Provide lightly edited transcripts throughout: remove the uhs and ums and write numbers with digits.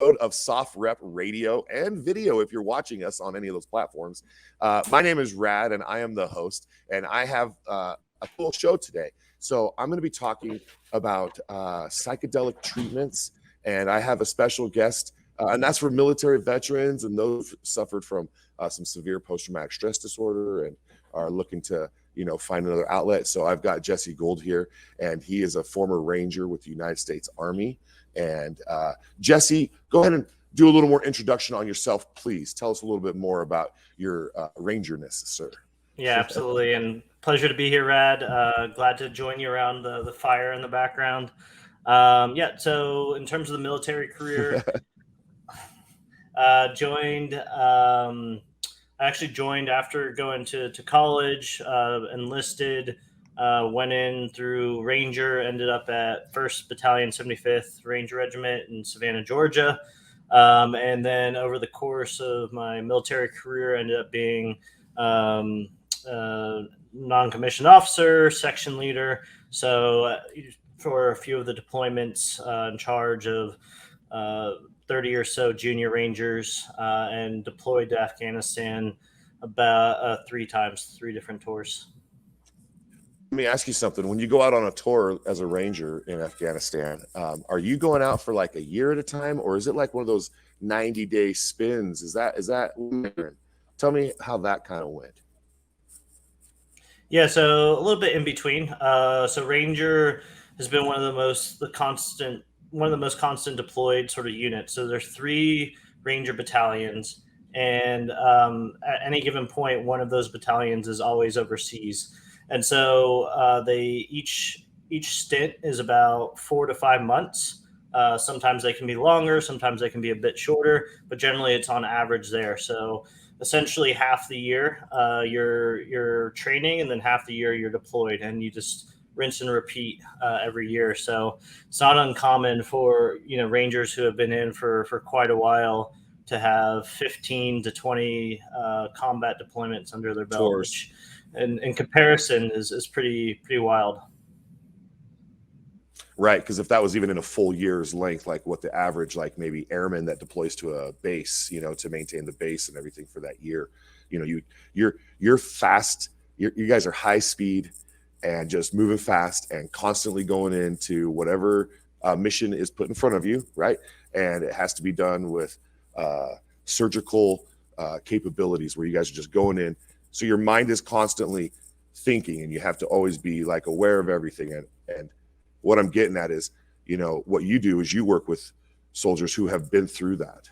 of SOFREP radio and video if you're watching us on any of those platforms. My name is Rad, and I am the host, and I have a cool show today. So I'm going to be talking about psychedelic treatments, and I have a special guest, and that's for military veterans and those who suffered from some severe post-traumatic stress disorder and are looking to find another outlet. So I've got Jesse Gould here, and he is a former Ranger with the United States Army. And Jesse, go ahead and do a little more introduction on yourself, please. Tell us a little bit more about your Rangerness, sir. Yeah, absolutely. And pleasure to be here, Rad. Glad to join you around the fire in the background. So in terms of the military career, I actually joined after going to college, enlisted, went in through Ranger, ended up at 1st Battalion, 75th Ranger Regiment in Savannah, Georgia. And then over the course of my military career, ended up being non-commissioned officer, section leader. So for a few of the deployments, in charge of 30 or so junior Rangers, and deployed to Afghanistan about 3 times, 3 different tours. Let me ask you something. When you go out on a tour as a Ranger in Afghanistan, are you going out for like a year at a time, or is it like one of those 90-day spins? Is that? Tell me how that kind of went. Yeah, so a little bit in between. So Ranger has been one of the most constant deployed sort of units. So there's 3 Ranger battalions, and at any given point, one of those battalions is always overseas. And so they each stint is about 4 to 5 months. Sometimes they can be longer, sometimes they can be a bit shorter, but generally it's on average there. So essentially half the year you're training, and then half the year you're deployed, and you just rinse and repeat every year. So it's not uncommon for Rangers who have been in for quite a while to have 15 to 20 combat deployments under their belt, which in comparison is pretty wild. Right, because if that was even in a full year's length, like what the average, like maybe airman that deploys to a base, to maintain the base and everything for that year, you're fast. You guys are high speed and just moving fast and constantly going into whatever mission is put in front of you, right? And it has to be done with surgical capabilities where you guys are just going in. So your mind is constantly thinking, and you have to always be like aware of everything. And what I'm getting at is, what you do is you work with soldiers who have been through that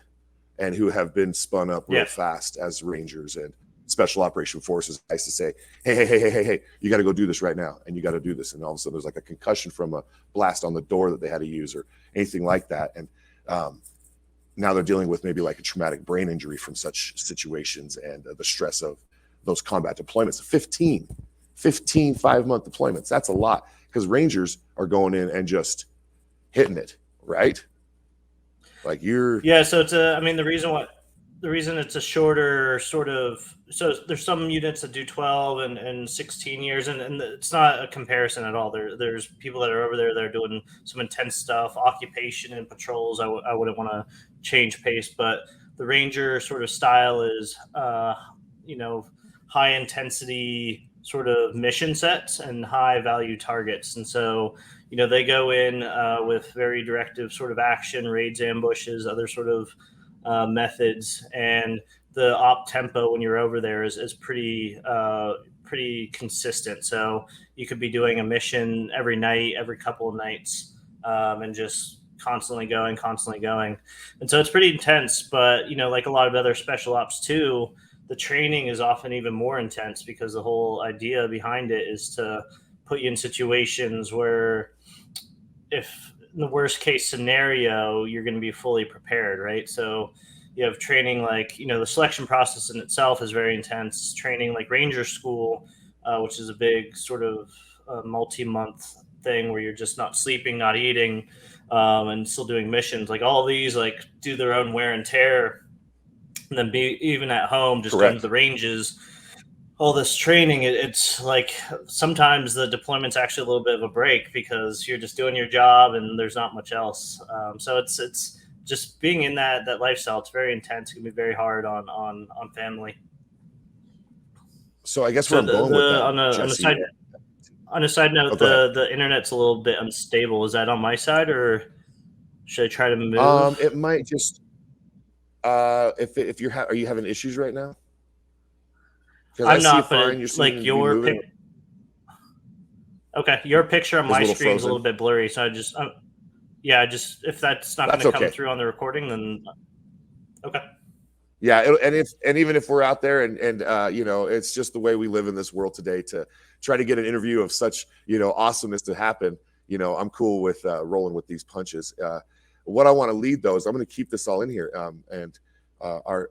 and who have been spun up real fast as Rangers and Special Operation Forces. I used to say, hey, you got to go do this right now, and you got to do this. And all of a sudden there's like a concussion from a blast on the door that they had to use or anything like that. And now they're dealing with maybe like a traumatic brain injury from such situations and the stress of those combat deployments. 15 5-month deployments. That's a lot, because Rangers are going in and just hitting it, right? Like so it's the reason it's a shorter sort of, so there's some units that do 12 and 16 years, and it's not a comparison at all. There's people that are over there that are doing some intense stuff, occupation and patrols. I wouldn't want to change pace, but the Ranger sort of style is high intensity sort of mission sets and high value targets. And so, they go in with very directive sort of action, raids, ambushes, other sort of methods. And the op tempo when you're over there is pretty consistent. So you could be doing a mission every night, every couple of nights, and just constantly going. And so it's pretty intense, but, like a lot of other special ops too, the training is often even more intense, because the whole idea behind it is to put you in situations where, if in the worst case scenario, you're going to be fully prepared, right? So you have training like, the selection process in itself is very intense. Training like Ranger School, which is a big sort of multi-month thing where you're just not sleeping, not eating, and still doing missions. Like all these like do their own wear and tear. And then be even at home, just doing the ranges, all this training, it's like sometimes the deployment's actually a little bit of a break, because you're just doing your job and there's not much else. So it's just being in that lifestyle, it's very intense. It can be very hard on family. So I guess So where I'm going with that, on a Jesse. side Oh, note, go ahead. the internet's a little bit unstable. Is that on my side, or should I try to move? It might just if you're are you having issues right now? Because I I'm see it not, but fine. You it seem like to be moving. okay, your picture on Is a my little screen is a frozen. little bit blurry, so yeah, just if that's not going That's to come okay. through on the recording, then okay. Yeah, and even if we're out there and you know, it's just the way we live in this world today to try to get an interview of such, you know, awesomeness to happen. You know, I'm cool with rolling with these punches. What I want to lead though is I'm going to keep this all in here, and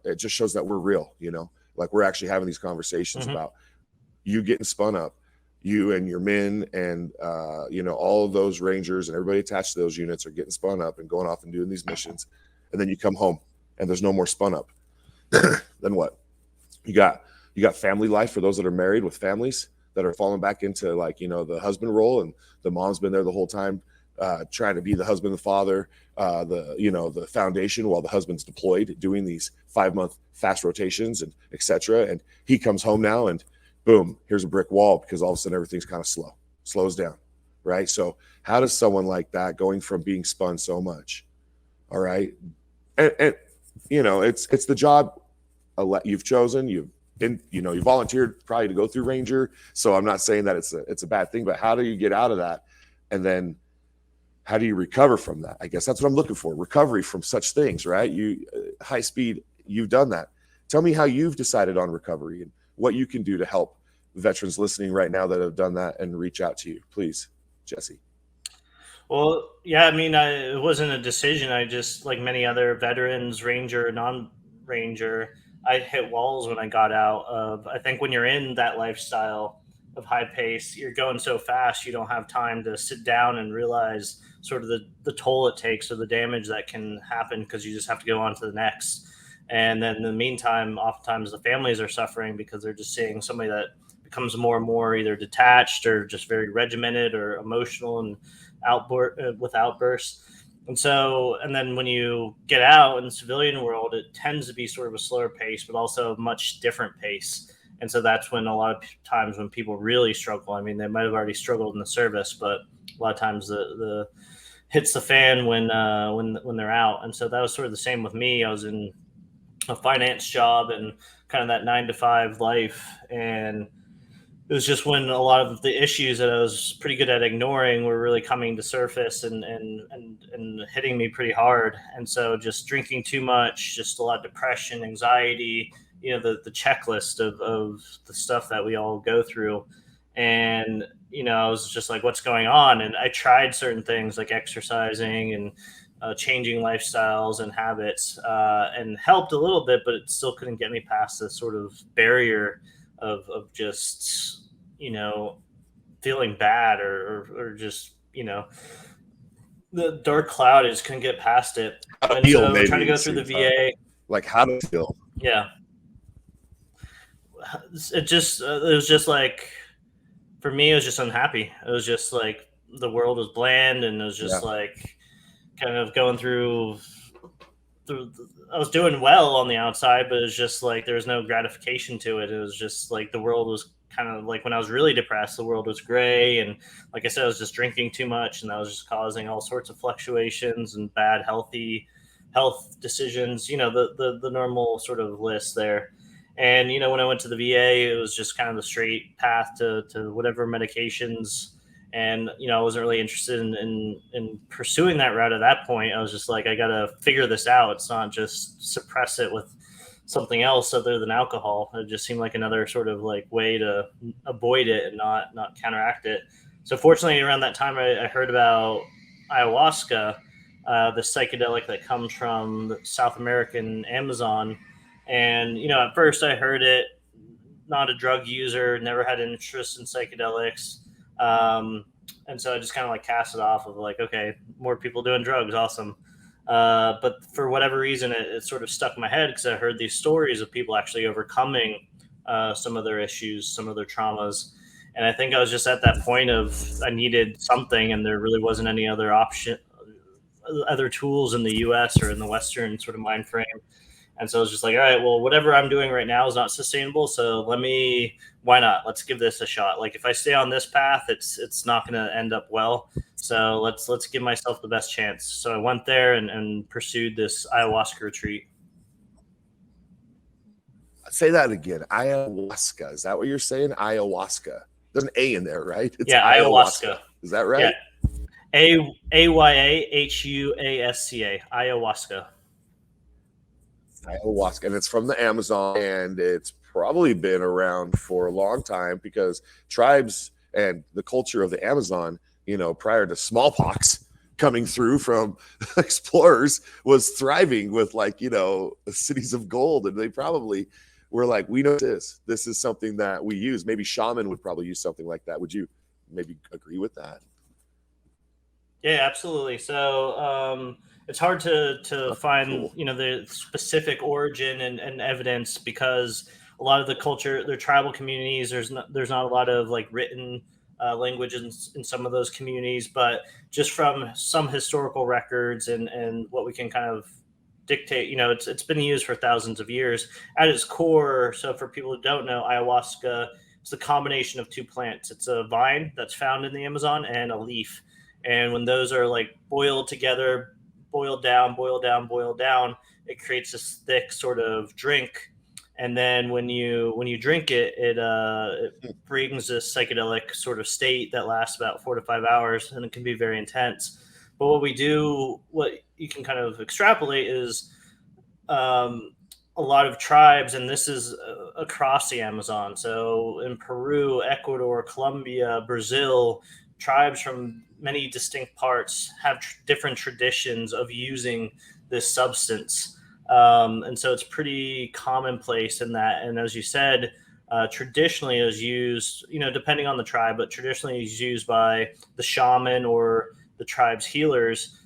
it just shows that we're real. You know, like we're actually having these conversations about you getting spun up, you and your men, and you know, all of those rangers and everybody attached to those units are getting spun up and going off and doing these missions, and then you come home and there's no more spun up. Then what? You got family life for those that are married with families that are falling back into, like, you know, the husband role, and the mom's been there the whole time, trying to be the husband, the father, the, you know, the foundation, while the husband's deployed doing these 5-month fast rotations and etc. And he comes home now and boom, here's a brick wall, because all of a sudden everything's kind of slows down, right? So how does someone like that, going from being spun so much, all right, and you know, it's the job you've chosen, you've been, you know, you volunteered probably to go through Ranger, so I'm not saying that it's a bad thing, but how do you get out of that, and then how do you recover from that? I guess that's what I'm looking for, recovery from such things, right? You high speed, you've done that. Tell me how you've decided on recovery and what you can do to help veterans listening right now that have done that and reach out to you, please, Jesse. Well, yeah, I mean, it wasn't a decision. I just, like many other veterans, Ranger, non-Ranger, I hit walls when I got out of. I think when you're in that lifestyle of high pace, you're going so fast, you don't have time to sit down and realize sort of the toll it takes or the damage that can happen, because you just have to go on to the next. And then in the meantime, oftentimes the families are suffering because they're just seeing somebody that becomes more and more either detached or just very regimented or emotional and with outbursts. And so, and then when you get out in the civilian world, it tends to be sort of a slower pace, but also a much different pace. And so that's when a lot of times when people really struggle, I mean, they might have already struggled in the service, but a lot of times the hits the fan when they're out. And so that was sort of the same with me. I was in a finance job and kind of that 9 to 5 life, and it was just when a lot of the issues that I was pretty good at ignoring were really coming to surface and hitting me pretty hard. And so just drinking too much, just a lot of depression, anxiety, you know, the checklist of the stuff that we all go through. And, you know, I was just like, what's going on? And I tried certain things like exercising and changing lifestyles and habits, and helped a little bit, but it still couldn't get me past this sort of barrier of just, you know, feeling bad or just, you know, the dark cloud is couldn't get past it. How to And feel, so trying to maybe go it through the seems, huh? VA. Like how to feel. Yeah. It was just like, for me, it was just unhappy. It was just like the world was bland, and it was just like kind of going through I was doing well on the outside, but it was just like there was no gratification to it. It was just like the world was kind of like, when I was really depressed, the world was gray. And like I said, I was just drinking too much, and that was just causing all sorts of fluctuations and bad health decisions, you know, the normal sort of list there. And, you know, when I went to the VA, it was just kind of the straight path to whatever medications. And, you know, I wasn't really interested in pursuing that route at that point. I was just like, I got to figure this out. It's not just suppress it with something else other than alcohol. It just seemed like another sort of like way to avoid it and not counteract it. So fortunately, around that time, I heard about ayahuasca, the psychedelic that comes from the South American Amazon. And, you know, at first I heard it, not a drug user, never had an interest in psychedelics. And so I just kind of like cast it off of like, okay, more people doing drugs. Awesome. But for whatever reason, it sort of stuck in my head because I heard these stories of people actually overcoming some of their issues, some of their traumas. And I think I was just at that point of I needed something, and there really wasn't any other option other tools in the US or in the Western sort of mind frame. And so I was just like, all right, well, whatever I'm doing right now is not sustainable. So why not? Let's give this a shot. Like if I stay on this path, it's not going to end up well. So let's give myself the best chance. So I went there and pursued this ayahuasca retreat. Say that again. Ayahuasca. Is that what you're saying? Ayahuasca. There's an A in there, right? It's ayahuasca. Is that right? Yeah. Ayahuasca. Ayahuasca. Ayahuasca, and it's from the Amazon, and it's probably been around for a long time because tribes and the culture of the Amazon, prior to smallpox coming through from explorers, was thriving with cities of gold, and they probably were like, we know this is something that we use. Maybe shaman would probably use something like that. Would you maybe agree with that? Yeah, absolutely. So it's hard to find, the specific origin and evidence because a lot of the culture, their tribal communities, there's not a lot of like written language in some of those communities, but just from some historical records and what we can kind of dictate, it's been used for thousands of years at its core. So for people who don't know, ayahuasca is a combination of two plants. It's a vine that's found in the Amazon and a leaf. And when those are like boiled together, boiled down, it creates this thick sort of drink. And then when you drink it, it brings this psychedelic sort of state that lasts about 4 to 5 hours, and it can be very intense. But what you can kind of extrapolate is a lot of tribes, and this is across the Amazon. So in Peru, Ecuador, Colombia, Brazil, tribes from many distinct parts have different traditions of using this substance. And so it's pretty commonplace in that. And as you said, traditionally it was used, depending on the tribe, but traditionally it's used by the shaman or the tribe's healers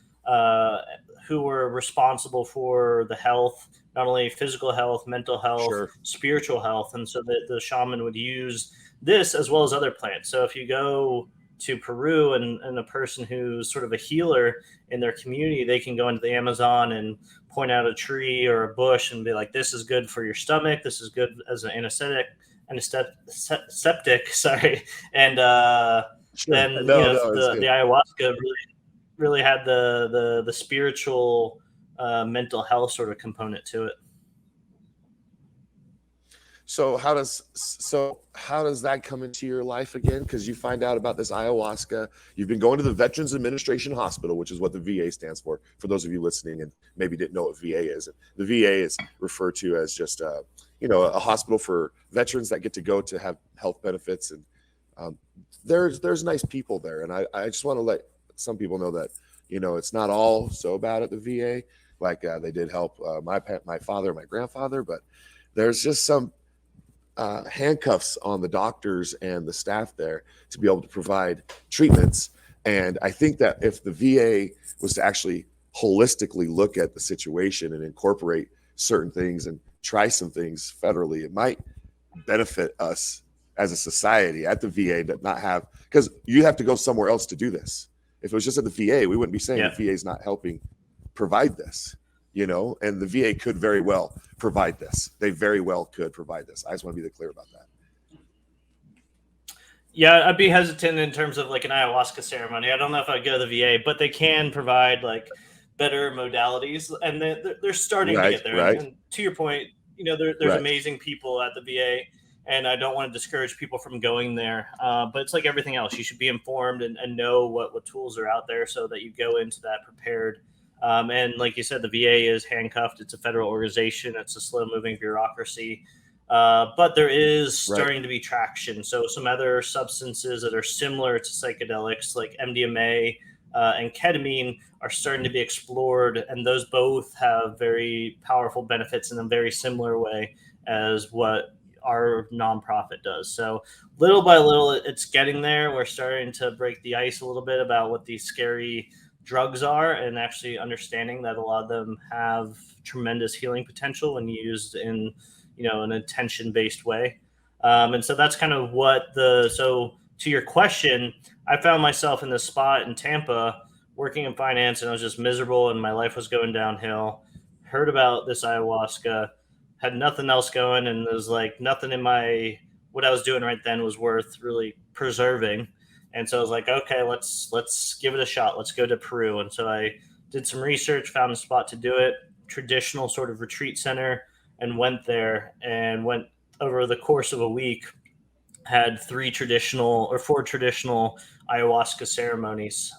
who were responsible for the health, not only physical health, mental health, sure, spiritual health. And so the shaman would use this as well as other plants. So if you go to Peru and a person who's sort of a healer in their community, they can go into the Amazon and point out a tree or a bush and be like, this is good for your stomach. This is good as an anesthetic, sorry. And sure. then the ayahuasca really had the spiritual mental health sort of component to it. So how does that come into your life again? Because you find out about this ayahuasca. You've been going to the Veterans Administration Hospital, which is what the VA stands for those of you listening and maybe didn't know what VA is. The VA is referred to as just a hospital for veterans that get to go to have health benefits. And there's nice people there. And I just want to let some people know that, it's not all so bad at the VA. Like they did help my father, my grandfather, but there's just some handcuffs on the doctors and the staff there to be able to provide treatments. And I think that if the VA was to actually holistically look at the situation and incorporate certain things and try some things federally, it might benefit us as a society at the VA to not have, because you have to go somewhere else to do this. If it was just at the VA, we wouldn't be saying the VA is not helping provide this. And the VA could very well provide this. They very well could provide this. I just want to be clear about that. Yeah, I'd be hesitant in terms of like an ayahuasca ceremony. I don't know if I'd go to the VA, but they can provide like better modalities, and they're starting to get there. Right. And to your point, there's amazing people at the VA, and I don't want to discourage people from going there. But it's like everything else. You should be informed and know what tools are out there so that you go into that prepared. And like you said, the VA is handcuffed. It's a federal organization. It's a slow-moving bureaucracy. But there is starting to be traction. So some other substances that are similar to psychedelics like MDMA and ketamine are starting to be explored. And those both have very powerful benefits in a very similar way as what our nonprofit does. So little by little, it's getting there. We're starting to break the ice a little bit about what these scary drugs are, and actually understanding that a lot of them have tremendous healing potential when used in an intention-based way. And so that's kind of so to your question, I found myself in this spot in Tampa working in finance, and I was just miserable and my life was going downhill. Heard about this ayahuasca, had nothing else going, and there was like nothing in my what I was doing right then was worth really preserving. And so I was like, okay, let's give it a shot. Let's go to Peru. And so I did some research, found a spot to do it, traditional sort of retreat center, and went there and went over the course of a week, had four traditional ayahuasca ceremonies.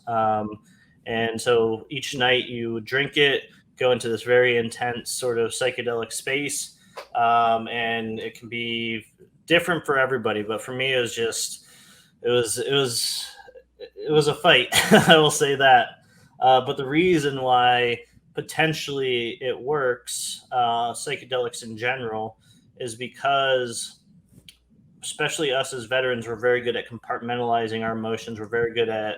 And so each night you drink it, go into this very intense sort of psychedelic space. And it can be different for everybody, but for me, it was a fight. I will say that. But the reason why potentially it works, psychedelics in general, is because especially us as veterans, we're very good at compartmentalizing our emotions. We're very good at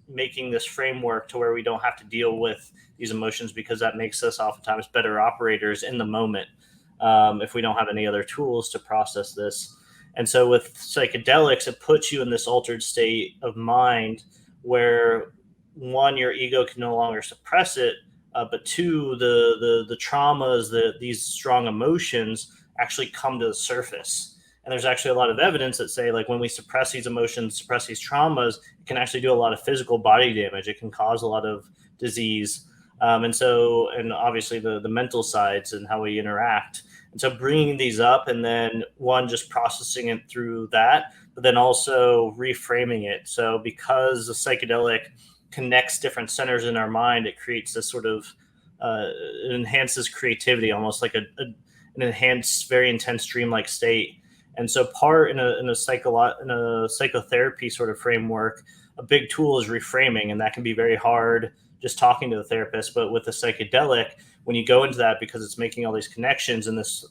making this framework to where we don't have to deal with these emotions, because that makes us oftentimes better operators in the moment, if we don't have any other tools to process this. And so with psychedelics, it puts you in this altered state of mind where, one, your ego can no longer suppress it, but two, the traumas, these strong emotions actually come to the surface. And there's actually a lot of evidence that say, like, when we suppress these emotions, suppress these traumas, it can actually do a lot of physical body damage. It can cause a lot of disease. And obviously the mental sides and how we interact. And so bringing these up, and then one, just processing it through that, but then also reframing it. So because the psychedelic connects different centers in our mind, it creates this sort of, it enhances creativity, almost like an enhanced, very intense dreamlike state. And so part in a psychotherapy sort of framework, a big tool is reframing, and that can be very hard just talking to the therapist. But with the psychedelic, when you go into that, because it's making all these connections, and this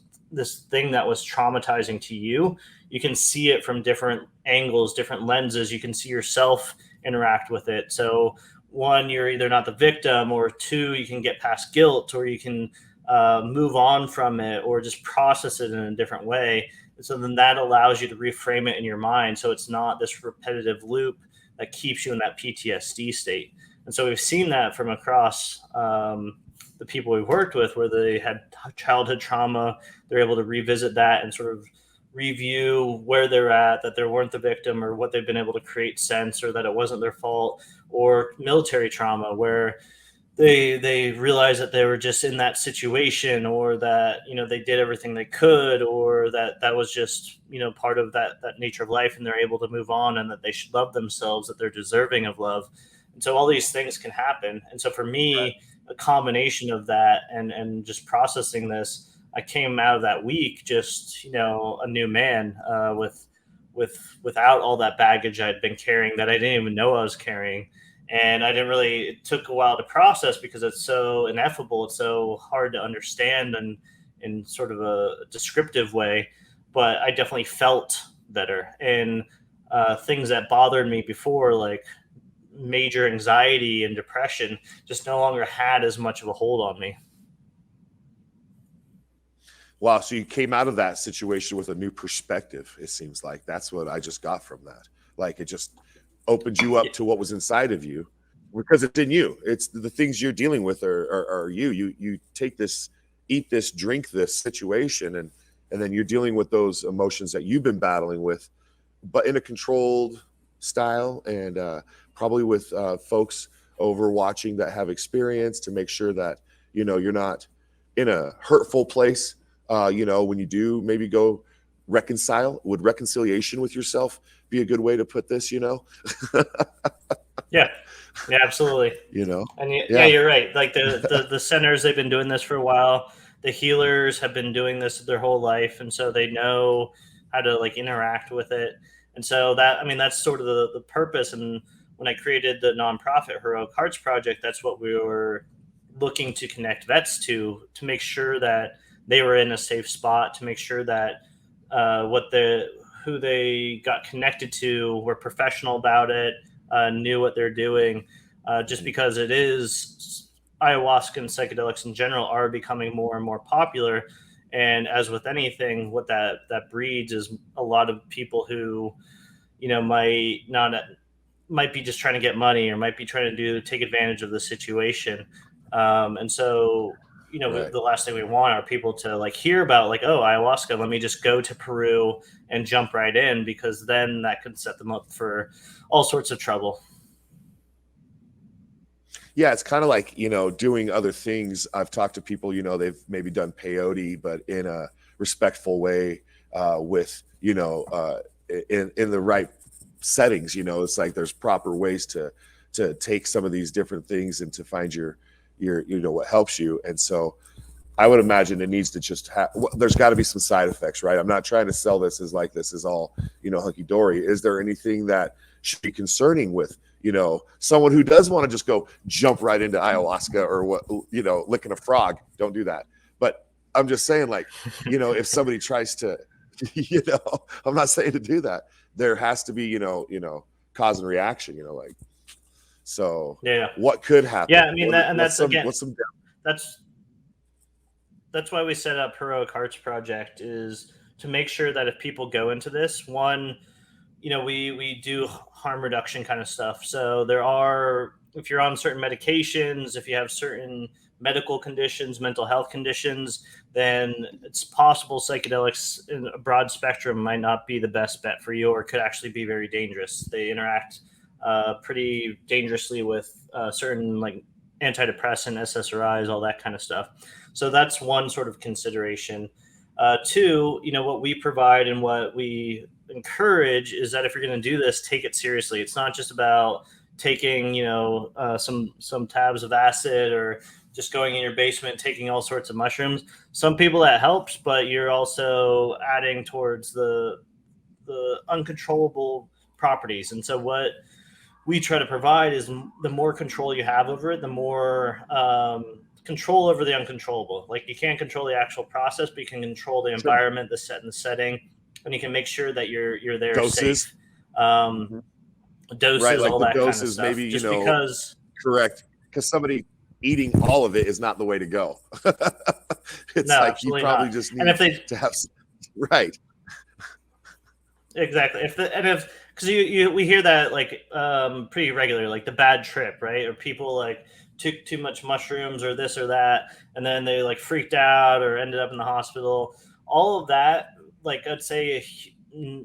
thing that was traumatizing to you, you can see it from different angles, different lenses. You can see yourself interact with it. So one, you're either not the victim, or two, you can get past guilt, or you can move on from it, or just process it in a different way. And so then that allows you to reframe it in your mind, so it's not this repetitive loop that keeps you in that PTSD state. And so we've seen that from across the people we've worked with, where they had childhood trauma, they're able to revisit that and sort of review where they're at, that they weren't the victim, or what they've been able to create sense, or that it wasn't their fault. Or military trauma, where they realized that they were just in that situation, or that, they did everything they could, or that was just, part of that nature of life, and they're able to move on, and that they should love themselves, that they're deserving of love. And so all these things can happen. And so for me, a combination of that and just processing this, I came out of that week just, a new man, without all that baggage I'd been carrying, that I didn't even know I was carrying. And it took a while to process, because it's so ineffable. It's so hard to understand, and in sort of a descriptive way, but I definitely felt better. And things that bothered me before, like major anxiety and depression, just no longer had as much of a hold on me. Wow. So you came out of that situation with a new perspective. It seems like that's what I just got from that. Like, it just opened you up to what was inside of you, because it's in you. It's the things you're dealing with are you. You take this, eat this, drink this situation, and then you're dealing with those emotions that you've been battling with, but in a controlled style, and probably with folks over watching that have experience, to make sure that you're not in a hurtful place. When you do maybe go reconcile, would reconciliation with yourself be a good way to put this? Yeah, absolutely. And you're right. Like the centers, they've been doing this for a while. The healers have been doing this their whole life, and so they know how to like interact with it. And so that's sort of the purpose. And when I created the nonprofit Heroic Hearts Project, that's what we were looking to connect vets to make sure that they were in a safe spot, to make sure that who they got connected to were professional about it, knew what they're doing, just because it is ayahuasca and psychedelics in general are becoming more and more popular. And as with anything, what that breeds is a lot of people who, might not might be just trying to get money or might be trying to take advantage of the situation. And so, Right. the last thing we want are people to like hear about like, oh, ayahuasca, let me just go to Peru and jump right in, because then that could set them up for all sorts of trouble. Yeah, it's kind of like, doing other things. I've talked to people, they've maybe done peyote, but in a respectful way, with, in the right settings. It's like there's proper ways to take some of these different things and to find your what helps you. And so I would imagine it needs to just have, there's got to be some side effects, right? I'm not trying to sell this as like this is all, hunky dory. Is there anything that should be concerning with, someone who does want to just go jump right into ayahuasca or what, licking a frog? Don't do that. But I'm just saying, like, if somebody tries to, I'm not saying to do that. There has to be, cause and reaction, like, so Yeah. what could happen? Yeah. I mean, What's some that's why we set up Heroic Hearts Project, is to make sure that if people go into this, one, we do harm reduction kind of stuff. So if you're on certain medications, if you have certain medical conditions, mental health conditions, then it's possible psychedelics in a broad spectrum might not be the best bet for you, or could actually be very dangerous. They interact pretty dangerously with certain like antidepressant, SSRIs, all that kind of stuff. So that's one sort of consideration. Two, what we provide and what we encourage is that if you're going to do this, take it seriously. It's not just about taking, some tabs of acid or just going in your basement, taking all sorts of mushrooms. Some people that helps, but you're also adding towards the uncontrollable properties. And so what we try to provide is the more control you have over it, the more control over the uncontrollable. Like you can't control the actual process, but you can control the environment, the set and the setting, and you can make sure that you're there doses? safe. Doses, right, like all the that kind of doses, stuff. maybe Just because, correct, because somebody eating all of it is not the way to go. It's no, like you absolutely probably not. just And need if they to have right. exactly, because we hear that like pretty regularly, like the bad trip, right? Or people like took too much mushrooms or this or that, and then they like freaked out or ended up in the hospital. All of that, like I'd say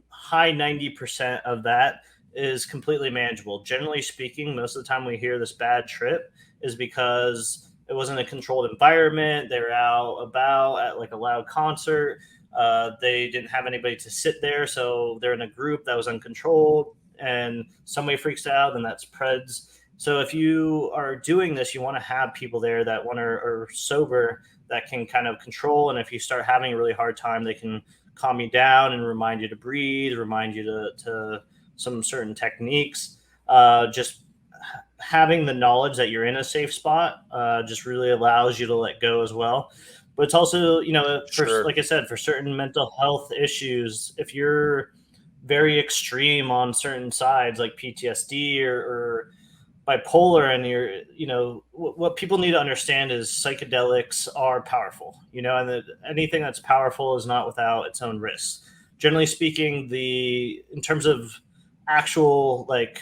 high 90% of that is completely manageable. Generally speaking, most of the time we hear this bad trip is because it wasn't a controlled environment. They were out about at like a loud concert. They didn't have anybody to sit there, so they're in a group that was uncontrolled, and somebody freaks out, then that spreads. So if you are doing this, you want to have people there that are sober, that can kind of control. And if you start having a really hard time, they can calm you down and remind you to breathe, remind you to some certain techniques. Just having the knowledge that you're in a safe spot just really allows you to let go as well. But it's also, Sure. like I said, for certain mental health issues, if you're very extreme on certain sides like PTSD or bipolar, and what people need to understand is psychedelics are powerful, and that anything that's powerful is not without its own risks. Generally speaking, in terms of actual like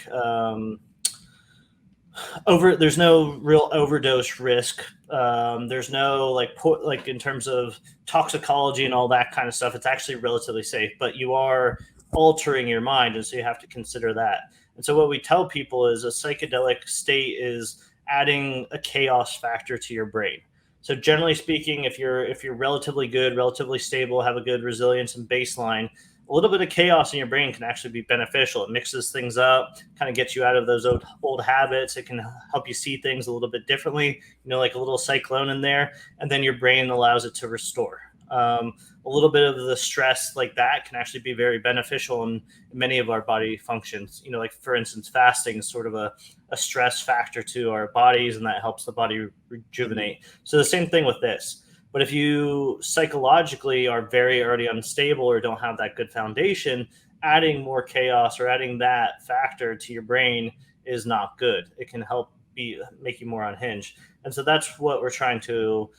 there's no real overdose risk. There's no like in terms of toxicology and all that kind of stuff. It's actually relatively safe, but you are altering your mind, and so you have to consider that. And so what we tell people is a psychedelic state is adding a chaos factor to your brain. So generally speaking, if you're relatively good, relatively stable, have a good resilience and baseline, a little bit of chaos in your brain can actually be beneficial. It mixes things up, kind of gets you out of those old habits. It can help you see things a little bit differently, like a little cyclone in there, and then your brain allows it to restore. A little bit of the stress like that can actually be very beneficial in many of our body functions. Like for instance, fasting is sort of a stress factor to our bodies, and that helps the body rejuvenate. So the same thing with this. But if you psychologically are very already unstable or don't have that good foundation, adding more chaos or adding that factor to your brain is not good. It can help make you more unhinged. And so that's what we're trying to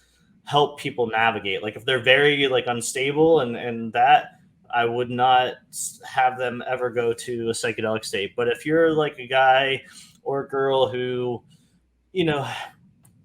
help people navigate. Like if they're very like unstable and that I would not have them ever go to a psychedelic state. But if you're like a guy or a girl who, you know,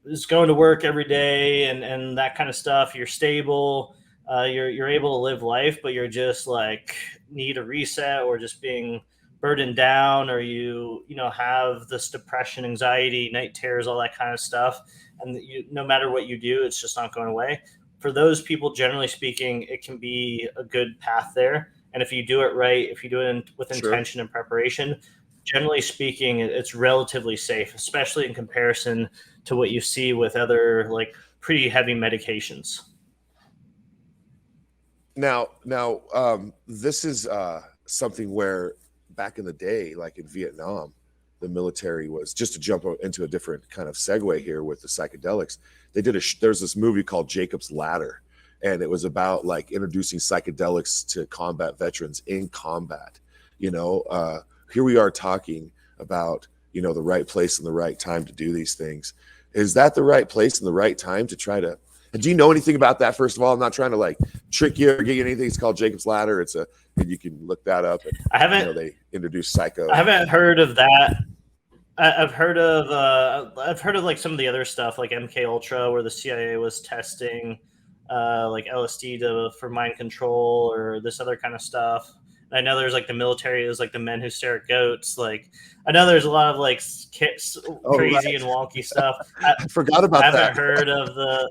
is going to work every day and that kind of stuff, you're stable, you're able to live life, but you're just like need a reset or just being burdened down, or you know, have this depression, anxiety, night terrors, all that kind of stuff, and no matter what you do, it's just not going away. For those people, generally speaking, it can be a good path there. And if you do it right, if you do it with Sure. intention and preparation, generally speaking, it's relatively safe, especially in comparison to what you see with other like pretty heavy medications. Now, this is something where back in the day, like in Vietnam, the military was, just to jump into a different kind of segue here with the psychedelics. They did there's this movie called Jacob's Ladder, and it was about like introducing psychedelics to combat veterans in combat. You know, here we are talking about, you know, the right place and the right time to do these things. Is that the right place and the right time to try to? And do you know anything about that? First of all, I'm not trying to like trick you or get you anything. It's called Jacob's Ladder. And you can look that up. And I haven't. You know, they introduced psycho. I haven't heard of that. I've heard of like some of the other stuff, like MK Ultra, where the CIA was testing like LSD for mind control, or this other kind of stuff. I know there's like the military is like the men who stare at goats. Like I know there's a lot of like crazy and wonky stuff. I forgot about that. I that. haven't heard of the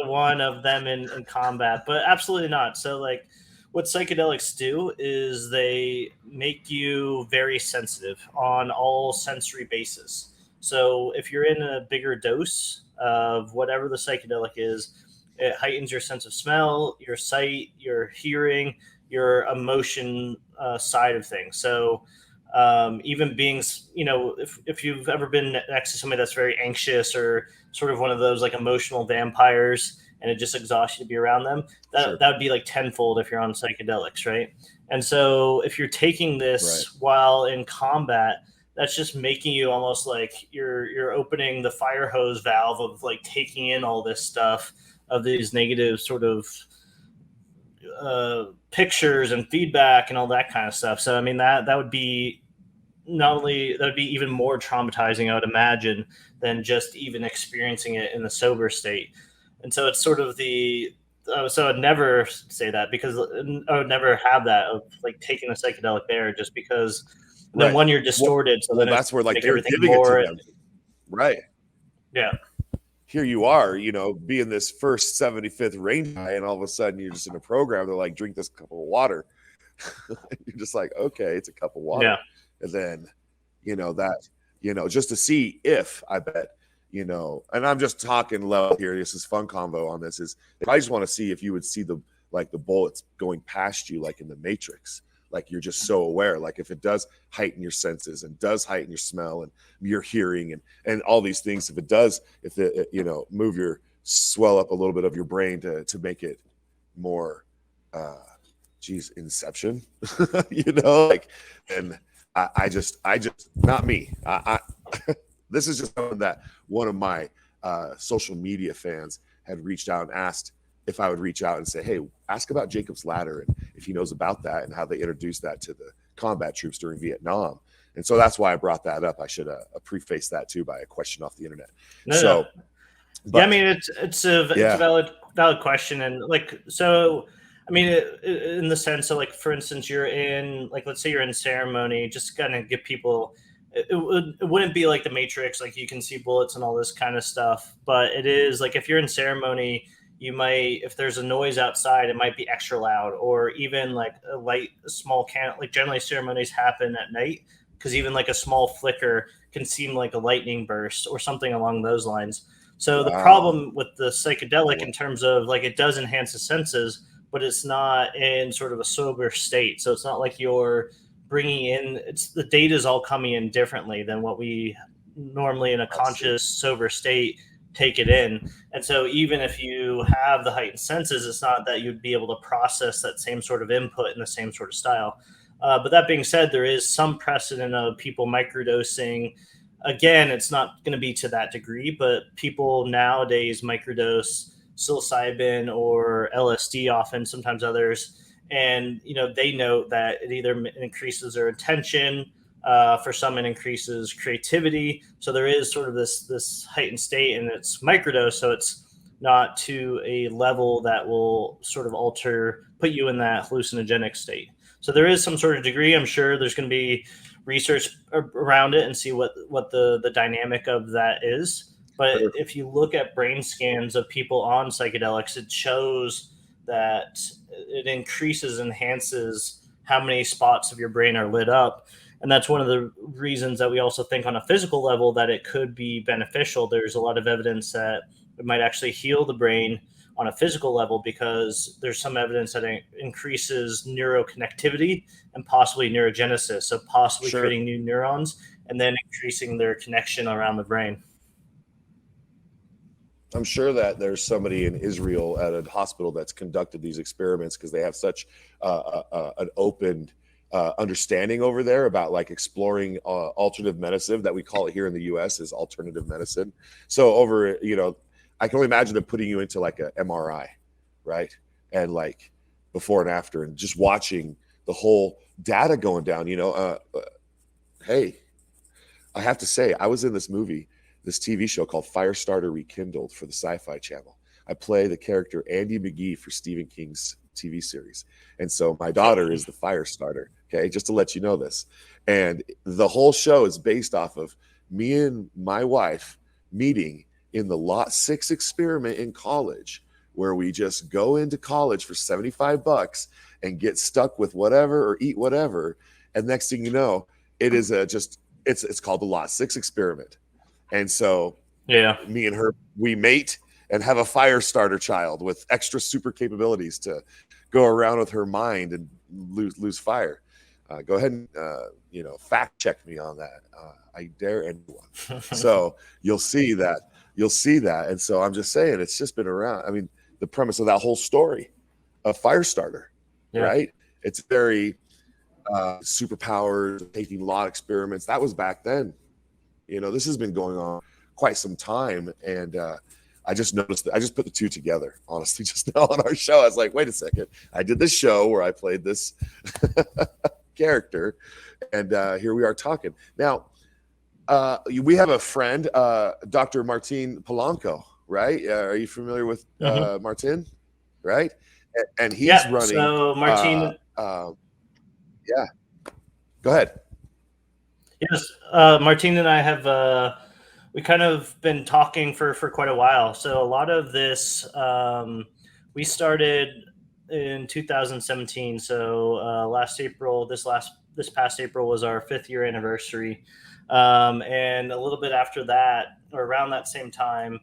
one of them in combat, but absolutely not. So like what psychedelics do is they make you very sensitive on all sensory bases. So if you're in a bigger dose of whatever the psychedelic is, it heightens your sense of smell, your sight, your hearing, your emotion side of things. So even being, you know, if you've ever been next to somebody that's very anxious or sort of one of those like emotional vampires, and it just exhausts you to be around them, that would be like tenfold if you're on psychedelics, right? And so if you're taking this while in combat, that's just making you almost like you're opening the fire hose valve of like taking in all this stuff, of these negative sort of pictures and feedback and all that kind of stuff. So I mean that would be even more traumatizing, I would imagine, than just even experiencing it in the sober state. And so it's sort of so I'd never say that, because I would never have that of like taking a psychedelic there, just because then one, you're distorted. Well, that's where like they're giving it to them. Right. Yeah. Here you are, you know, being this first 75th range guy, and all of a sudden you're just in a program. They're like, drink this cup of water. You're just like, okay, it's a cup of water. Yeah. And then, you know, that, you know, just to see if, I bet, you know, and I'm just talking level here. This is fun convo on this. Is I just want to see if you would see the bullets going past you, like in the Matrix. Like you're just so aware. Like if it does heighten your senses and does heighten your smell and your hearing and all these things, if it you know, swell up a little bit of your brain to make it more, Inception, you know, like, and I just not me. This is just something that one of my social media fans had reached out and asked if I would reach out and say, hey, ask about Jacob's Ladder and if he knows about that and how they introduced that to the combat troops during Vietnam. And so that's why I brought that up. I should preface that too by a question off the internet. But, yeah, I mean, it's a valid question. And like, so, I mean, in the sense of like, for instance, you're in, like, let's say you're in ceremony, just kind of give people, it wouldn't be like the Matrix, like you can see bullets and all this kind of stuff, but it is like, if you're in ceremony, you might, if there's a noise outside, it might be extra loud, or even like a small can, like generally ceremonies happen at night, because even like a small flicker can seem like a lightning burst or something along those lines. So the problem with the psychedelic in terms of like, it does enhance the senses, but it's not in sort of a sober state. So it's not like you're bringing in, the data is all coming in differently than what we normally in a conscious sober state take it in. And so even if you have the heightened senses, it's not that you'd be able to process that same sort of input in the same sort of style. But that being said, there is some precedent of people microdosing. Again, it's not going to be to that degree, but people nowadays microdose psilocybin or LSD often, sometimes others, And, they note that it either increases their attention, for some it increases creativity. So there is sort of this heightened state, and it's microdose, so it's not to a level that will sort of put you in that hallucinogenic state. So there is some sort of degree. I'm sure there's going to be research around it and see what the dynamic of that is. But if you look at brain scans of people on psychedelics, it shows that it enhances how many spots of your brain are lit up. And that's one of the reasons that we also think on a physical level that it could be beneficial. There's a lot of evidence that it might actually heal the brain on a physical level, because there's some evidence that it increases neuroconnectivity and possibly neurogenesis. So possibly creating new neurons and then increasing their connection around the brain. I'm sure that there's somebody in Israel at a hospital that's conducted these experiments, because they have such an open understanding over there about like exploring alternative medicine, that we call it here in the US is alternative medicine. So over, I can only imagine them putting you into like a MRI, right? And like before and after, and just watching the whole data going down, hey, I have to say, I was in this TV show called Firestarter Rekindled for the Sci-Fi Channel. I play the character Andy McGee for Stephen King's TV series. And so my daughter is the Firestarter, okay, just to let you know this. And the whole show is based off of me and my wife meeting in the Lot 6 experiment in college, where we just go into college for $75 and get stuck with whatever or eat whatever. And next thing you know, it is it's called the Lot 6 experiment. And so me and her, we mate and have a fire starter child with extra super capabilities to go around with her mind and lose fire. Go ahead and, fact check me on that. I dare anyone. So you'll see that. And so I'm just saying, it's just been around. I mean, the premise of that whole story of Firestarter, right? It's very superpowered, taking a lot of experiments. That was back then. This has been going on quite some time. And I just noticed that I just put the two together, honestly, just now on our show. I was like, wait a second. I did this show where I played this character, and here we are talking. Now, we have a friend, Dr. Martin Polanco, right? Are you familiar with Martin? Right? And he's running. So Martin. Yeah. Go ahead. Yes, Martin and I have we kind of been talking for quite a while. So a lot of this we started in 2017. So this past April was our 5th year anniversary, and a little bit after that, or around that same time,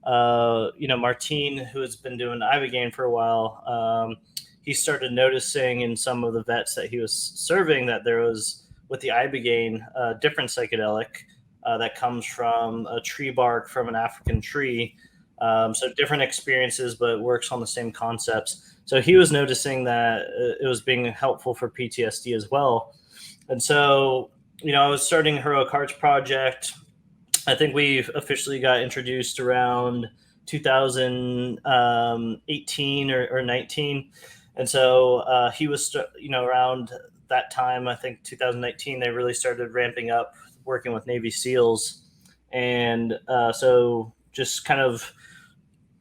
Martin, who has been doing Ibogaine for a while, he started noticing in some of the vets that he was serving that there was, with the Ibogaine, different psychedelic that comes from a tree bark from an African tree. So different experiences, but works on the same concepts. So he was noticing that it was being helpful for PTSD as well. And so, I was starting Heroic Hearts Project. I think we officially got introduced around 2018 or 19. And so he was, around that time, I think 2019, they really started ramping up working with Navy SEALs. And so just kind of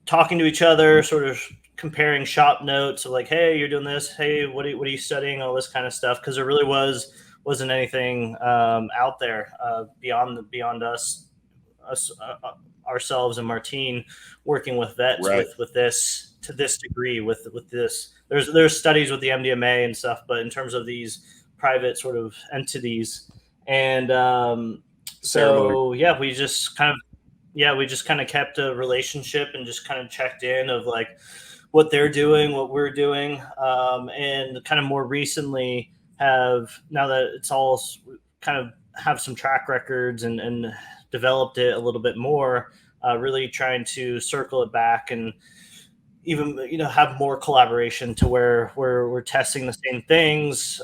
talking to each other, sort of comparing shop notes of like, hey, you're doing this. Hey, what are you studying? All this kind of stuff. Because there really wasn't anything out there beyond us ourselves and Martin working with vets with this to this degree with this. There's studies with the MDMA and stuff, but in terms of these private sort of entities, and we just kind of kept a relationship and just kind of checked in of like what they're doing, what we're doing, and kind of more recently now that it's all kind of have some track records and developed it a little bit more, really trying to circle it back and even have more collaboration to where we're testing the same things.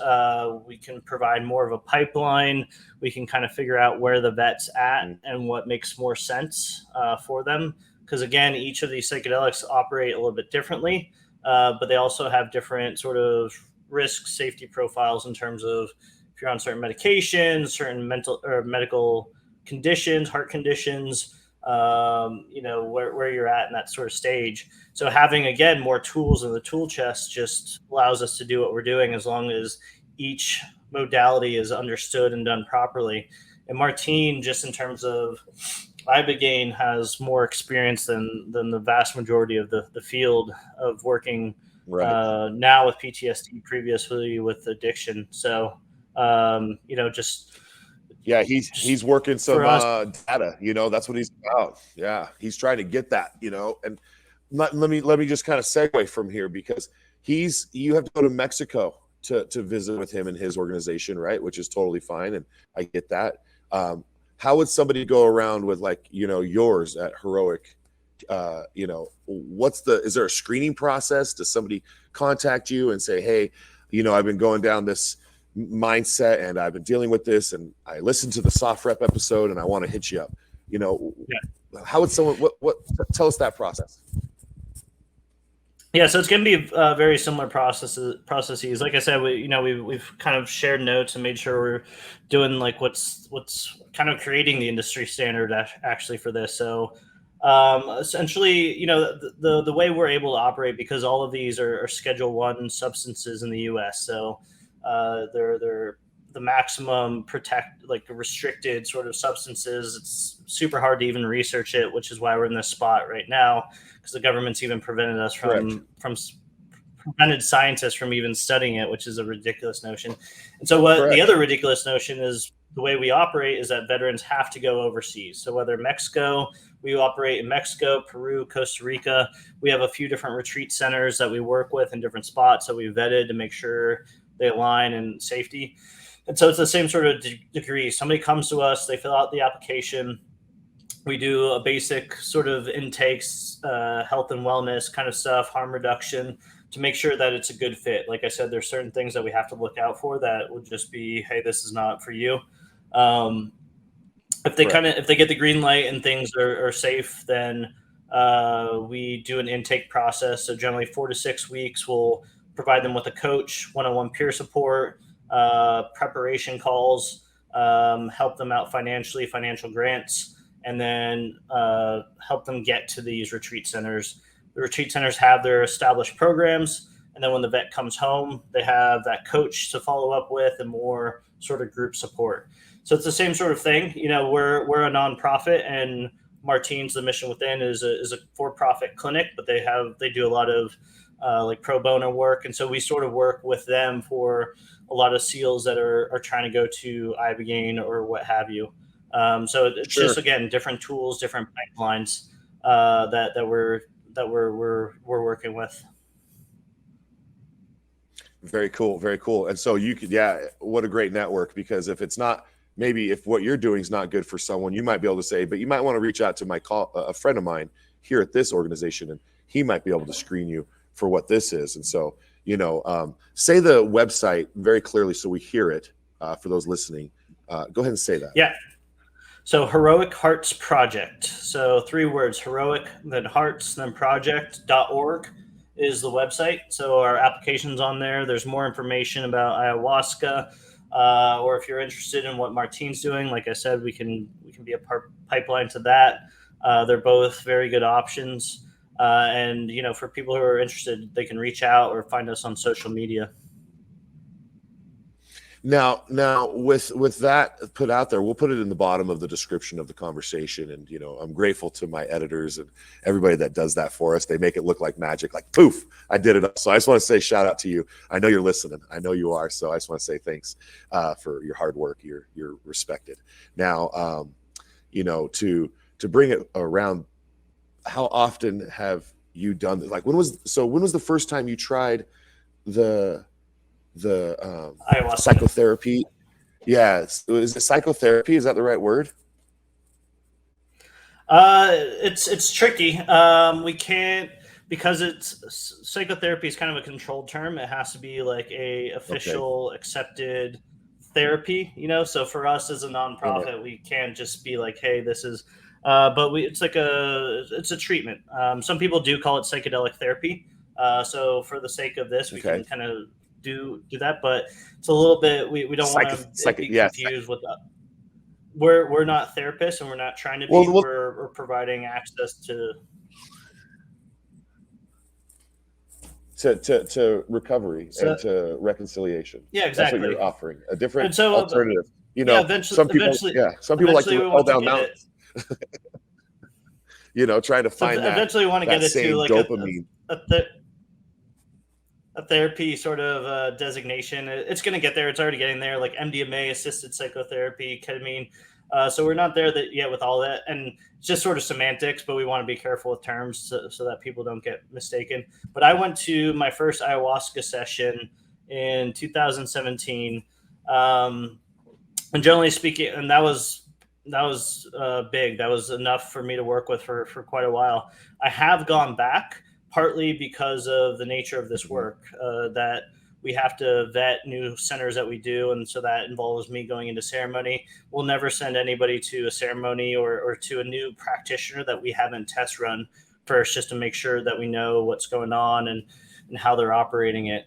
We can provide more of a pipeline. We can kind of figure out where the vet's at and what makes more sense for them. Because again, each of these psychedelics operate a little bit differently, but they also have different sort of risk safety profiles in terms of if you're on certain medications, certain mental or medical conditions, heart conditions, where you're at in that sort of stage. So having, again, more tools in the tool chest just allows us to do what we're doing as long as each modality is understood and done properly. And Martine, just in terms of Ibogaine, has more experience than the vast majority of the field of working now with PTSD, previously with addiction. So, just he's working some data. That's what he's about. Yeah, he's trying to get that. And let me just kind of segue from here, because you have to go to Mexico to visit with him and his organization, right? Which is totally fine, and I get that. How would somebody go around with yours at Heroic? Is there a screening process? Does somebody contact you and say, hey, I've been going down this mindset and I've been dealing with this, and I listened to the SOFREP episode and I want to hit you up? How would someone, tell us that process? Yeah, so it's going to be very similar processes. Like I said, we've kind of shared notes and made sure we're doing what's kind of creating the industry standard actually for this. So essentially, the way we're able to operate, because all of these are Schedule 1 substances in the U.S. So they're the maximum restricted sort of substances. It's super hard to even research it, which is why we're in this spot right now, because the government's even prevented us prevented scientists from even studying it, which is a ridiculous notion. And so the other ridiculous notion is, the way we operate is that veterans have to go overseas. So whether Mexico, we operate in Mexico, Peru, Costa Rica. We have a few different retreat centers that we work with in different spots that we vetted to make sure they align in safety. And so it's the same sort of degree. Somebody comes to us, they fill out the application. We do a basic sort of intakes, health and wellness kind of stuff, harm reduction, to make sure that it's a good fit. Like I said, there's certain things that we have to look out for that would just be, hey, this is not for you. If they get the green light and things are safe, then we do an intake process. So generally 4 to 6 weeks, we'll provide them with a coach, one-on-one peer support, preparation calls, help them out financially, financial grants, and then help them get to these retreat centers. The retreat centers have their established programs, and then when the vet comes home, they have that coach to follow up with and more sort of group support. So it's the same sort of thing. We're a nonprofit, and Martine's, the Mission Within, is a for-profit clinic, but they do a lot of pro bono work, and so we sort of work with them for a lot of SEALs that are trying to go to Ibogaine or what have you. So it's just, again, different tools, different pipelines that we're working with. Very cool, very cool. And so you could, what a great network, because if it's not, maybe if what you're doing is not good for someone, you might be able to say, but you might want to reach out to a friend of mine here at this organization, and he might be able to screen you for what this is. And so, say the website very clearly so we hear it for those listening. Go ahead and say that. Yeah. So Heroic Hearts Project. So 3 words: heroic, then hearts, then project.org is the website. So our application's on there. There's more information about ayahuasca, or if you're interested in what Martine's doing, like I said, we can be a pipeline to that. They're both very good options. And for people who are interested, they can reach out or find us on social media. Now with that put out there, we'll put it in the bottom of the description of the conversation. And, I'm grateful to my editors and everybody that does that for us. They make it look like magic, like poof, I did it. So I just want to say shout out to you. I know you're listening. I know you are. So I just want to say thanks for your hard work. You're respected. Now, to bring it around, how often have you done this? Like when was the first time you tried the psychotherapy? Is it psychotherapy? Is that the right word? It's tricky. We can't, because psychotherapy is kind of a controlled term. It has to be like a official accepted therapy, so for us as a nonprofit, we can't just be like, hey, this is but it's a treatment. Some people do call it psychedelic therapy. So for the sake of this, we can kind of do that, but it's a little bit, we don't want to be confused with that. We're not therapists, and we're not trying to be. We're providing access to recovery and to reconciliation. Yeah, exactly. That's what you're offering, a different alternative. You know, some people like to fall down mountains. You know, trying to find that. Eventually, we want to get it to like dopamine. A therapy sort of designation. It's going to get there. It's already getting there, like MDMA, assisted psychotherapy, ketamine. So we're not there yet with all that, and it's just sort of semantics, but we want to be careful with terms so that people don't get mistaken. But I went to my first ayahuasca session in 2017, and generally speaking, and that was big. That was enough for me to work with for quite a while. I have gone back, partly because of the nature of this work, that we have to vet new centers that we do. And so that involves me going into ceremony. We'll never send anybody to a ceremony or to a new practitioner that we haven't test run first, just to make sure that we know what's going on and how they're operating it.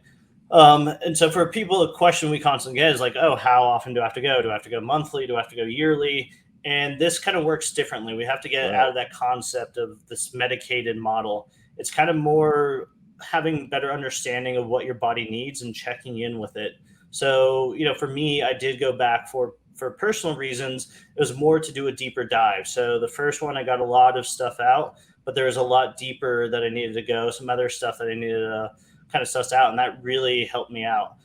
And so for people, the question we constantly get is like, oh, how often do I have to go? Do I have to go monthly? Do I have to go yearly? And this kind of works differently. We have to get out of that concept of this medicated model. It's kind of more having better understanding of what your body needs and checking in with it. So, you know, for me, I did go back for personal reasons. It was more to do a deeper dive. So the first one, I got a lot of stuff out, but there was a lot deeper that I needed to go, some other stuff that I needed to kind of suss out. And that really helped me out.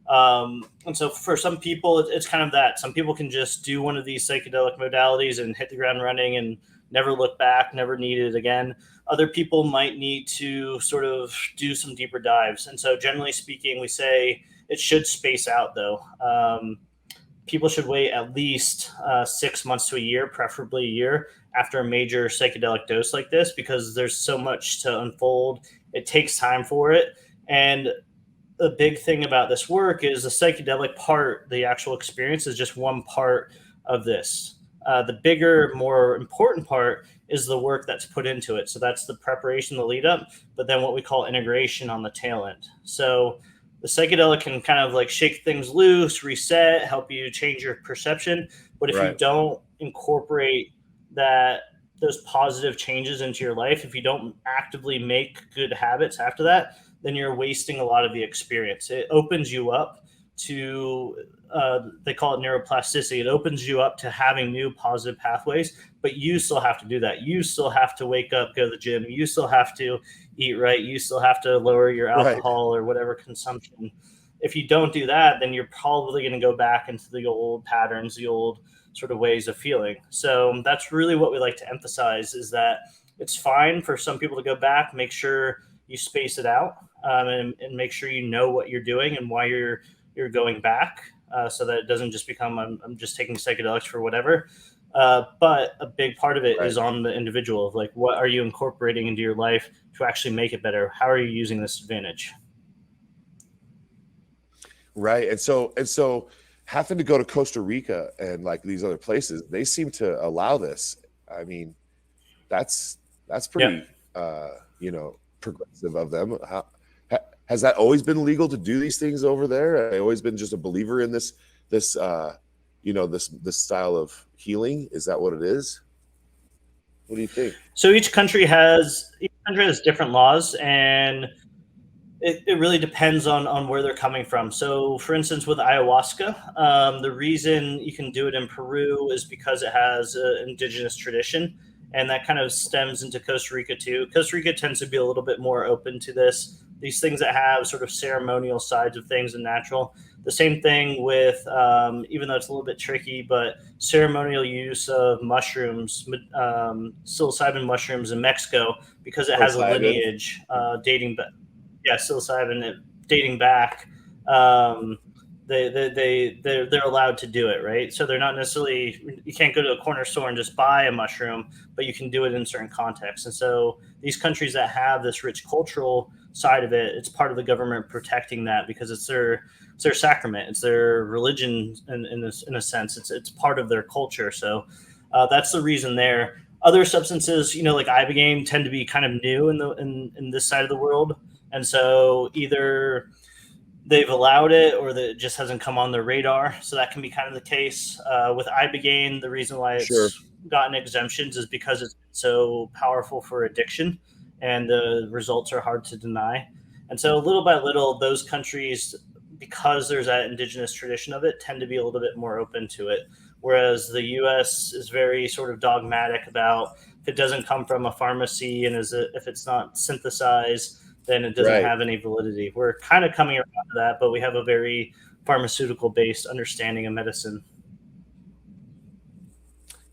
And so for some people, it's kind of that. Some people can just do one of these psychedelic modalities and hit the ground running and never look back, never need it again. Other people might need to sort of do some deeper dives. And so generally speaking, we say it should space out though. People should wait at least 6 months to a year, preferably a year, after a major psychedelic dose like this, because there's so much to unfold. It takes time for it. And the big thing about this work is the psychedelic part, the actual experience, is just one part of this. The bigger, more important part is the work that's put into it. So that's the preparation, the lead up, but then what we call integration on the tail end. So the psychedelic can kind of like shake things loose, reset, help you change your perception. But if you don't incorporate those positive changes into your life, if you don't actively make good habits after that, then you're wasting a lot of the experience. It opens you up to, they call it neuroplasticity. It opens you up to having new positive pathways, but you still have to do that. You still have to wake up, go to the gym. You still have to eat right. You still have to lower your alcohol or whatever consumption. If you don't do that, then you're probably going to go back into the old patterns, the old sort of ways of feeling. So that's really what we like to emphasize, is that it's fine for some people to go back, make sure you space it out, and make sure you know what you're doing and why you're going back, so that it doesn't just become I'm just taking psychedelics for whatever. But a big part of it is on the individual, of like, what are you incorporating into your life to actually make it better? How are you using this advantage? Right. And so having to go to Costa Rica and like these other places, they seem to allow this. I mean, that's pretty progressive of them. Has that always been legal to do these things over there? Have they always been just a believer in this style of healing? Is that what it is? What do you think? So each country has different laws, and it really depends on where they're coming from. So for instance, with ayahuasca, the reason you can do it in Peru is because it has an indigenous tradition, and that kind of stems into Costa Rica too. Costa Rica tends to be a little bit more open to these things that have sort of ceremonial sides of things and natural. The same thing with, even though it's a little bit tricky, but ceremonial use of mushrooms, psilocybin mushrooms in Mexico, because it has a lineage dating back. Yeah, psilocybin dating back. They're allowed to do it, right? So they're not necessarily, you can't go to a corner store and just buy a mushroom, but you can do it in certain contexts. And so these countries that have this rich cultural side of it, it's part of the government protecting that, because it's their sacrament, it's their religion in a sense. It's part of their culture. So that's the reason there. Other substances, like ibogaine, tend to be kind of new in this side of the world, and so either they've allowed it or that it just hasn't come on their radar. So that can be kind of the case. With Ibogaine, the reason why Sure. it's gotten exemptions is because it's so powerful for addiction and the results are hard to deny. And so little by little, those countries, because there's that indigenous tradition of it, tend to be a little bit more open to it. Whereas the US is very sort of dogmatic about if it doesn't come from a pharmacy and if it's not synthesized, then it doesn't Right. have any validity. We're kind of coming around to that, but we have a very pharmaceutical based understanding of medicine.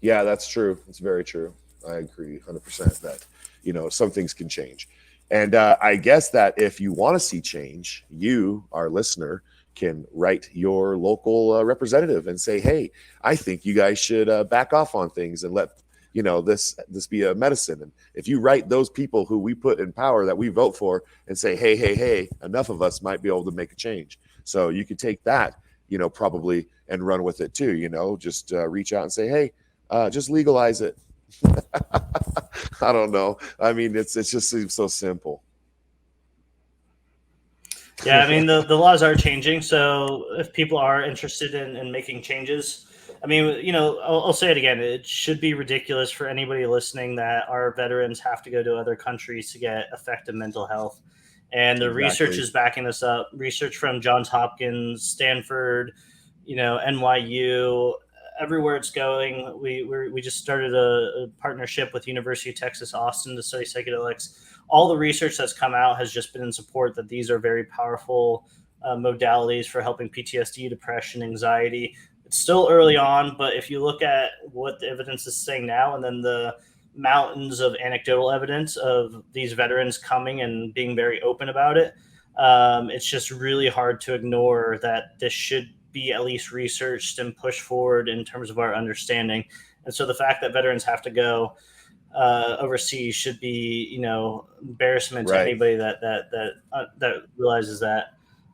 Yeah, that's true. It's very true. I agree 100% that, some things can change. And I guess that if you want to see change, you, our listener, can write your local representative and say, hey, I think you guys should back off on things and let, this be a medicine. And if you write those people who we put in power that we vote for and say, hey, enough of us might be able to make a change. So you could take that, probably and run with it too, just reach out and say, hey, just legalize it. I don't know. I mean, it just seems so simple. Yeah, I mean, the laws are changing. So if people are interested in making changes, I mean, I'll say it again. It should be ridiculous for anybody listening that our veterans have to go to other countries to get effective mental health. And the research is backing this up. Research from Johns Hopkins, Stanford, NYU, everywhere it's going. We just started a partnership with University of Texas Austin to study psychedelics. All the research that's come out has just been in support that these are very powerful modalities for helping PTSD, depression, anxiety. It's still early on, but if you look at what the evidence is saying now, and then the mountains of anecdotal evidence of these veterans coming and being very open about it, it's just really hard to ignore that this should be at least researched and pushed forward in terms of our understanding. And so the fact that veterans have to go overseas should be, embarrassment to anybody that realizes that.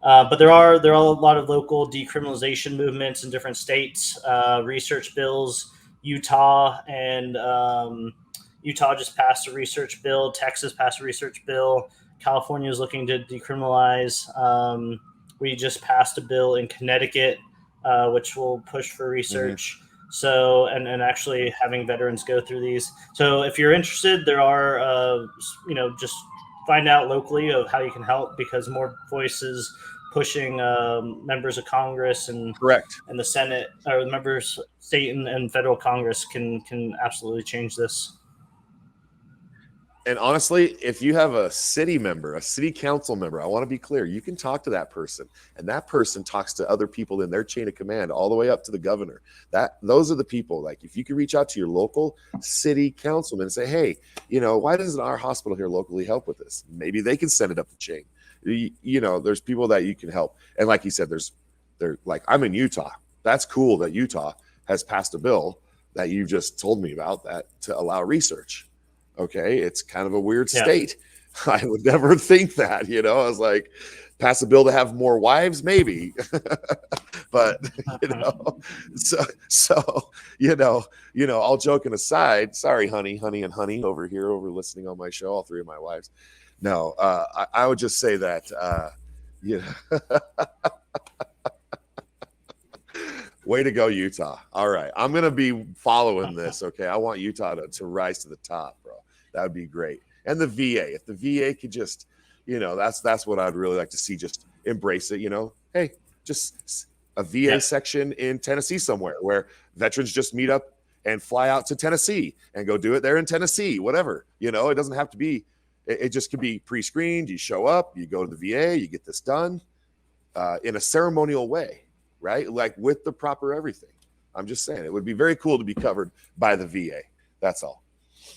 But there are a lot of local decriminalization movements in different states, research bills. Utah just passed a research bill. Texas passed a research bill. California is looking to decriminalize. We just passed a bill in Connecticut, which will push for research. Mm-hmm. So, and actually having veterans go through these. So if you're interested, there are, just find out locally of how you can help, because more voices pushing members of Congress and the Senate, or members, state and federal Congress can absolutely change this. And honestly, if you have a city council member, I want to be clear, you can talk to that person, and that person talks to other people in their chain of command all the way up to the governor. Those are the people. Like, if you can reach out to your local city councilman and say, hey, why doesn't our hospital here locally help with this? Maybe they can send it up the chain. There's people that you can help. And like you said, I'm in Utah. That's cool that Utah has passed a bill that you just told me about, that to allow research. Okay, it's kind of a weird state. I would never think that, I was like, pass a bill to have more wives, maybe. But all joking aside, sorry, honey and honey over here, over listening on my show, all three of my wives. No, I would just say that way to go, Utah. All right, I'm gonna be following this. Okay, I want Utah to rise to the top, bro. That would be great. And the VA, if the VA could just, that's what I'd really like to see. Just embrace it. Hey, just a VA section in Tennessee somewhere where veterans just meet up and fly out to Tennessee and go do it there in Tennessee. Whatever, it doesn't have to be. It just could be pre-screened. You show up, you go to the VA, you get this done in a ceremonial way, right? Like with the proper everything. I'm just saying, it would be very cool to be covered by the VA. That's all.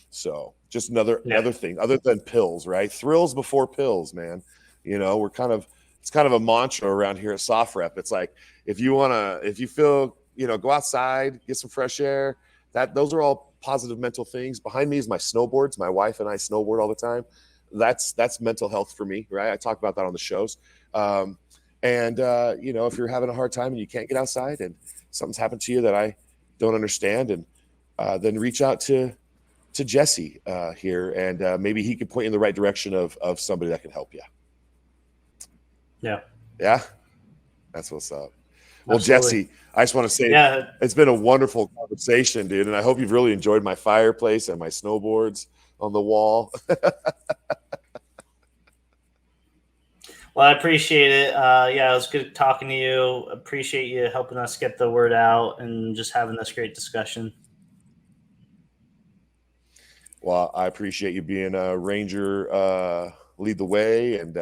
So just another thing other than pills, right? Thrills before pills, man. It's kind of a mantra around here at SOFREP. It's like, if you feel, go outside, get some fresh air. Those are all positive mental things. Behind me is my snowboards. My wife and I snowboard all the time. That's mental health for me, right? I talk about that on the shows. If you're having a hard time and you can't get outside and something's happened to you that I don't understand, and then reach out to Jesse here, and maybe he could point you in the right direction of somebody that can help you. Yeah. Yeah, that's what's up. Well, Absolutely. Jesse, I just want to say Yeah. it's been a wonderful conversation, dude. And I hope you've really enjoyed my fireplace and my snowboards on the wall. Well, I appreciate it. Yeah, it was good talking to you. Appreciate you helping us get the word out and just having this great discussion. Well, I appreciate you being a ranger, lead the way. And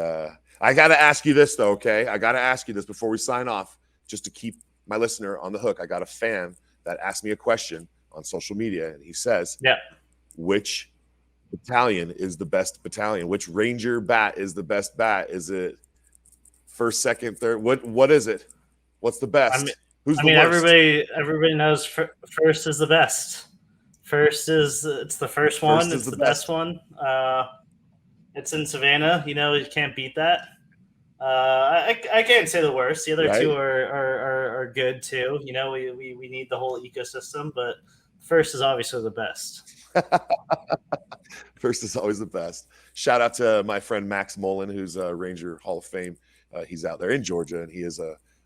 I got to ask you this, though, okay? I got to ask you this before we sign off, just to keep my listener on the hook. I got a fan that asked me a question on social media, and he says, Yeah. which battalion is the best battalion? Which ranger bat is the best bat? Is it first, second, third? What is it? What's the I mean, best? Who's I the mean, worst? everybody knows first is the best. First is it's the first one. First is It's the the best best. one. It's in Savannah. You know, you can't beat that. I can't say the worst. The other Right? two are good too. You know, we need the whole ecosystem, but first is obviously the best. First is always the best. Shout out to my friend Max Mullen, who's a Ranger Hall of Fame. He's out there in Georgia, and he is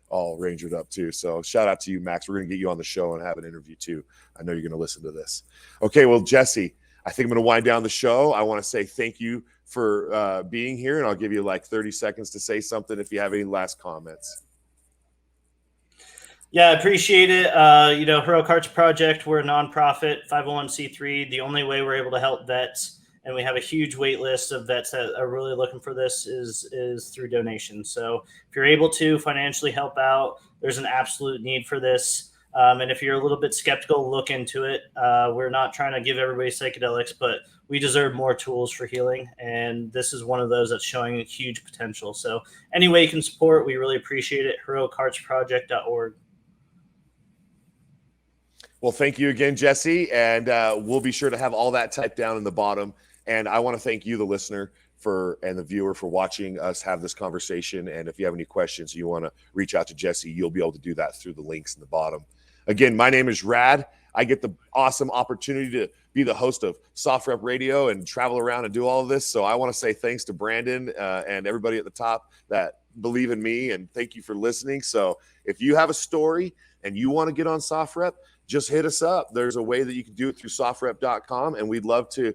all rangered up too. So shout out to you, Max. We're going to get you on the show and have an interview too. I know you're going to listen to this. Okay, well, Jesse, I think I'm going to wind down the show. I want to say thank you for being here, and I'll give you like 30 seconds to say something if you have any last comments. Yeah, I appreciate it. You know, Heroic Hearts Project, we're a nonprofit, 501c3. The only way we're able to help vets, and we have a huge wait list of vets that are really looking for this, is through donations. So if you're able to financially help out, there's an absolute need for this. And if you're a little bit skeptical, look into it. We're not trying to give everybody psychedelics, but we deserve more tools for healing. And this is one of those that's showing a huge potential. So any way you can support, we really appreciate it. HeroicHeartsProject.org. Well, thank you again, Jesse. And we'll be sure to have all that typed down in the bottom. And I want to thank you, the listener, and the viewer for watching us have this conversation. And if you have any questions, you want to reach out to Jesse, you'll be able to do that through the links in the bottom. Again, my name is Rad. I get the awesome opportunity to be the host of SOFREP Radio and travel around and do all of this. So I want to say thanks to Brandon and everybody at the top that believe in me. And thank you for listening. So if you have a story and you want to get on SOFREP, just hit us up. There's a way that you can do it through sofrep.com, and we'd love to,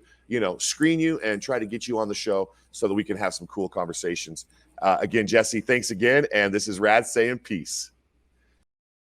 screen you and try to get you on the show so that we can have some cool conversations. Again, Jesse, thanks again. And this is Rad saying peace.